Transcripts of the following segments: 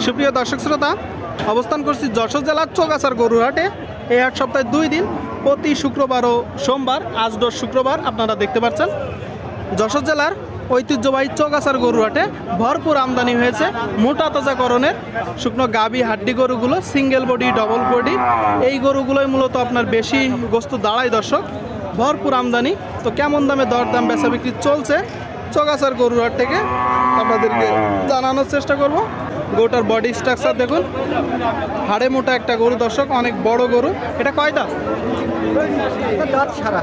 সুপ্রিয় দর্শক শ্রোতা, অবস্থান করছি যশোর জেলার চৌগাছার গরুর হাটে। এই হাট সপ্তাহে 2 দিন, প্রতি শুক্রবার ও সোমবার। আজ রোজ শুক্রবার, আপনারা দেখতে পাচ্ছেন যশোর জেলার ঐতিহ্যবাহী চৌগাছার গরুর হাটে ভরপুর আমদানি হয়েছে মোটা তাজাকরণের শুকনো গাবি হাড্ডি গরুগুলো, সিঙ্গেল বডি, ডবল বডি। এই গরুগুলোই মূলত আপনার বেশি গোস্ত দাঁড়ায় দর্শক, ভরপুর আমদানি। তো কেমন দামে দরদাম বেচা বিক্রি চলছে চৌগাছার গরুর হাট থেকে আপনাদেরকে জানানোর চেষ্টা করব। গরুটার বডি স্ট্রাকচার দেখুন, হাড়ে মোটা একটা গরু দর্শক, অনেক বড় গরু। এটা কয় দাঁত? দাঁত সারা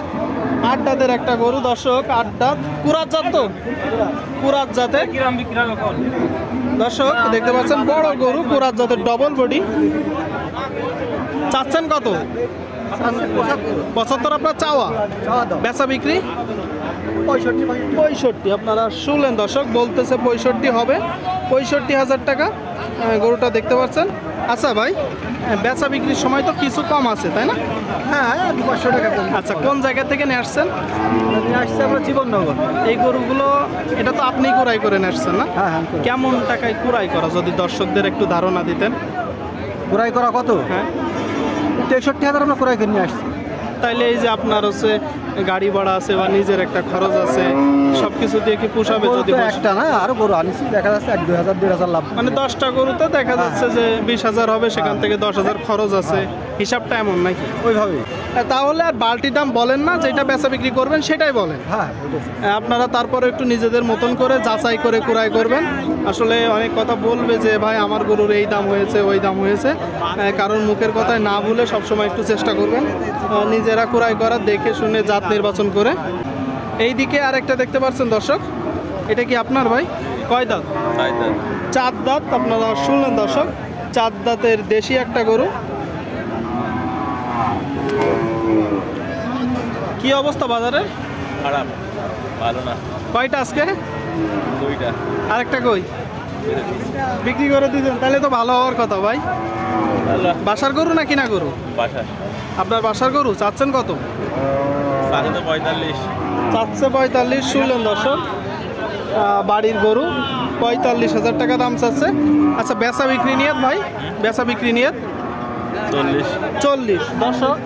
8 দাঁতের একটা গরু দর্শক, 8 দাঁত। কুরাত জাত তো, কুরাত জাতের দর্শক দেখতে পাচ্ছেন, বড় গরু, কুরাত জাতের, ডবল বডি। চাচ্ছেন কত? 75 আপনার চাওয়া, বেচা বিক্রি 65। আপনারা শুনলেন দর্শক, বলতেছে 65 হবে, 65,000 টাকা গরুটা দেখতে পাচ্ছেন। আচ্ছা ভাই, বেচা বিক্রির সময় তো কিছু কম আছে তাই না? হ্যাঁ, 200 টাকা কম। আচ্ছা, কোন জায়গা থেকে নিয়ে আসছেন? আসছে আমরা জীবননগর। এই গরুগুলো এটা তো আপনি কুড়াই করে নিয়ে আসছেন না? হ্যাঁ। কেমন টাকায় কুড়াই করা, যদি দর্শকদের একটু ধারণা দিতেন। ক্রয় করা কত? হ্যাঁ, 63,000 আমরা ক্রয় করে নিয়ে আসছি। তাইলে এই যে আপনার হচ্ছে গাড়ি ভাড়া আছে বা নিজের একটা খরচ আছে, সব কিছু দিয়ে কি পোষাবে? যদি একটা না, আরো গরু আনিছি, দেখা যাচ্ছে 1-2,000 1,500 লাভ। মানে 10টা গরুতে দেখা যাচ্ছে যে 20,000 হবে, সেখান থেকে 10,000 খরচ আছে, হিসাবটা এমন নাকি? ওইভাবে। তাহলে আর বালতি দাম বলেন না, যেটা বেচা বিক্রি করবেন সেটাই বলেন। হ্যাঁ, আপনারা তারপরে একটু নিজেদের মতন করে যাচাই করে কুড়াই করবেন। আসলে অনেক কথা বলবে যে ভাই আমার গরুর এই দাম হয়েছে, ওই দাম হয়েছে, কারণ মুখের কথায় না ভুলে সবসময় একটু চেষ্টা করবেন নিজেরা কুড়াই করা, দেখে শুনে জাত নির্বাচন করে। এই দিকে আরেকটা দেখতে পাচ্ছেন দর্শক, এটা কি আপনার ভাই? কয় দাঁত? 4 দাঁত। আপনারা শুনলেন দর্শক, 4 দাঁতের দেশি একটা গরু। কি অবস্থা বাজারে? খারাপ, ভালো না। কয়টা আজকে? 2টা। আরেকটা কই? বিক্রি করে দিতেন, তাহলে তো ভালো হওয়ার কথা ভাই। বাসার গরু না কিনা গরু? বাসা আপনার বাসার গরু। চাচ্ছেন কত? 45। চাচ্ছে 45। শুনলেন দর্শক, বাড়ির গরু, 45,000 টাকা দাম চাচ্ছে। আচ্ছা, বেচা বিক্রি নিয়ত ভাই, বেচা বিক্রি নিয়ত 40। দর্শক,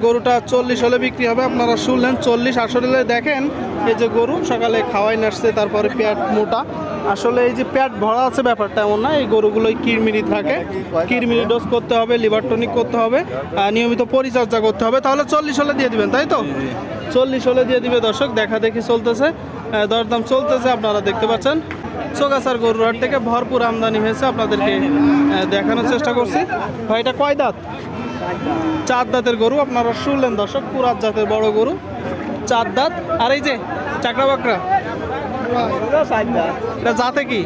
গরুটা 40 হলে বিক্রি হবে। আপনারা শুনলেন 40। আসলে দেখেন, এই যে গরু সকালে খাওয়াই নাড়ছে, তারপরে পেট মোটা। আসলে এই যে পেট ভরা আছে ব্যাপারটা এমন না, এই গরুগুলোই কিরমিরি থাকে, কিরমিরি ডোজ করতে হবে, লিভার টনিক করতে হবে, নিয়মিত পরিচর্যা করতে হবে। তাহলে 40 হলে দিয়ে দিবেন, তাই তো? 40 হলে দিয়ে দিবে দর্শক। দেখা দেখি চলতেছে, দরদাম চলতেছে, আপনারা দেখতে পাচ্ছেন। চৌগাছার গরুর হাট থেকে ভরপুর আমদানি হয়েছে, আপনাদেরকে দেখানোর চেষ্টা করছি। ভাই, এটা কয় দাঁত? 4 দাঁতের গরু। আপনারা শুনলেন দর্শক, কুরাত জাতের বড় গরু, 4 দাঁত। আর এই যে চাকরা বাকরা, এটা জাতে কি?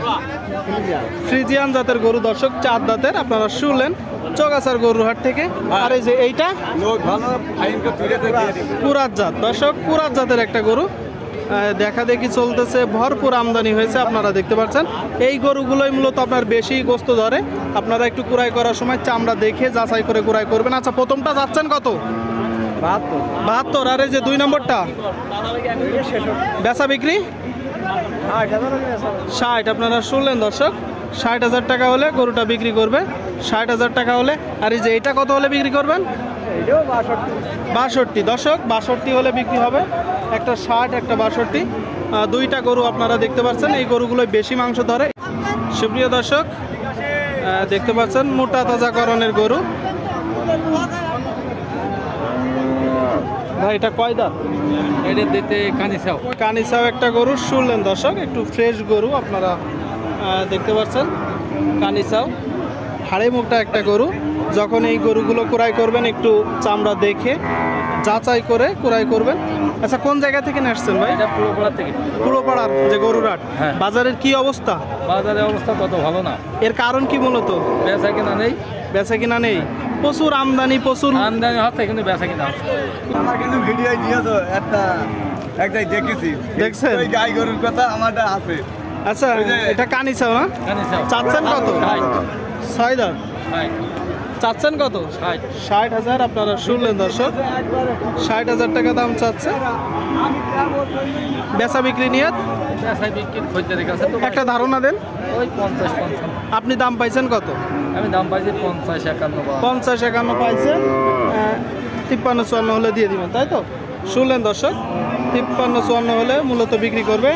ফ্রিজিয়ান জাতের গরু দর্শক, 4 দাঁতের। আপনারা শুনলেন চৌগাছার গরুর হাট থেকে। আর এই যে এইটা কুরাত জাত দর্শক, কুরাত জাতের একটা গরু। দেখা দেখি চলতেছে, ভরপুর আমদানি হয়েছে, আপনারা দেখতে পাচ্ছেন। এই গরুগুলোই মূলত আপনার বেশি গোস্ত ধরে। আপনারা একটু কুড়াই করার সময় চামড়া দেখে যাচাই করে কুড়াই করবেন। আচ্ছা, প্রথমটা যাচ্ছেন কত? 72। আর এই যে 2 নম্বরটা বেচা বিক্রি 60। আপনারা শুনলেন দর্শক, 60,000 টাকা হলে গরুটা বিক্রি করবে, 60,000 টাকা হলে। আর এই যে এটা কত হলে বিক্রি করবেন? 62। দর্শক, 62 হলে বিক্রি হবে। একটা 60, একটা 62, 2টা গরু আপনারা দেখতে পাচ্ছেন। এই গরুগুলোই বেশি মাংস ধরে। সুপ্রিয় দর্শক, দেখতে পাচ্ছেন মোটা তাজাকরণের গরু। ভাই, এটা কয় দাঁত? এটা দিতে কানিসাও। কানিসাও একটা গরু। শুনলেন দর্শক, একটু ফ্রেশ গরু, আপনারা দেখতে পাচ্ছেন। কানিসাও, হাড়ে মোটা একটা গরু। যখন এই গরুগুলো ক্রয় করবেন, একটু চামড়া দেখে যাচাই করে ক্রয় করবেন। আচ্ছা, কোন জায়গা থেকে নিয়ে আসছেন ভাই? এটা পুরোপাড়া থেকে। পুরোপাড়ার যে গরুর হাট। হ্যাঁ। বাজারের কি অবস্থা? বাজারের অবস্থা কত ভালো না। এর কারণ কি মূলত? বেচা কিনা নেই। বেচা কিনা নেই, প্রচুর আমদানি, প্রচুর আমদানি হচ্ছে, কিন্তু বেচা কিনা হচ্ছে। আমার কিন্তু ভিডিও দিয়েছো একটাই দেখেছি। দেখছেন? ওই গাই গরুর কথা আমারটা আছে। আচ্ছা, এটা কানিসাও না? কানিসাও। চাচ্ছেন কত? 6 দাঁত। চাচ্ছেন কত? 60,000 আপনারা শুনলেন দর্শক, 60,000 টাকা দাম চাচ্ছে। বেচা বিক্রি নিয়ে বেচা বিক্রি খদ্দের কাছে তো একটা ধারণা দেন। ওই 50-55। আপনি দাম পাইছেন কত? আমি দাম পাইছি 50-51। 50-51 পাইছেন। 53-54 হলে দিয়ে দিবেন, তাই তো? শুনলেন দর্শক, 53-54 হলে মূলত বিক্রি করবে।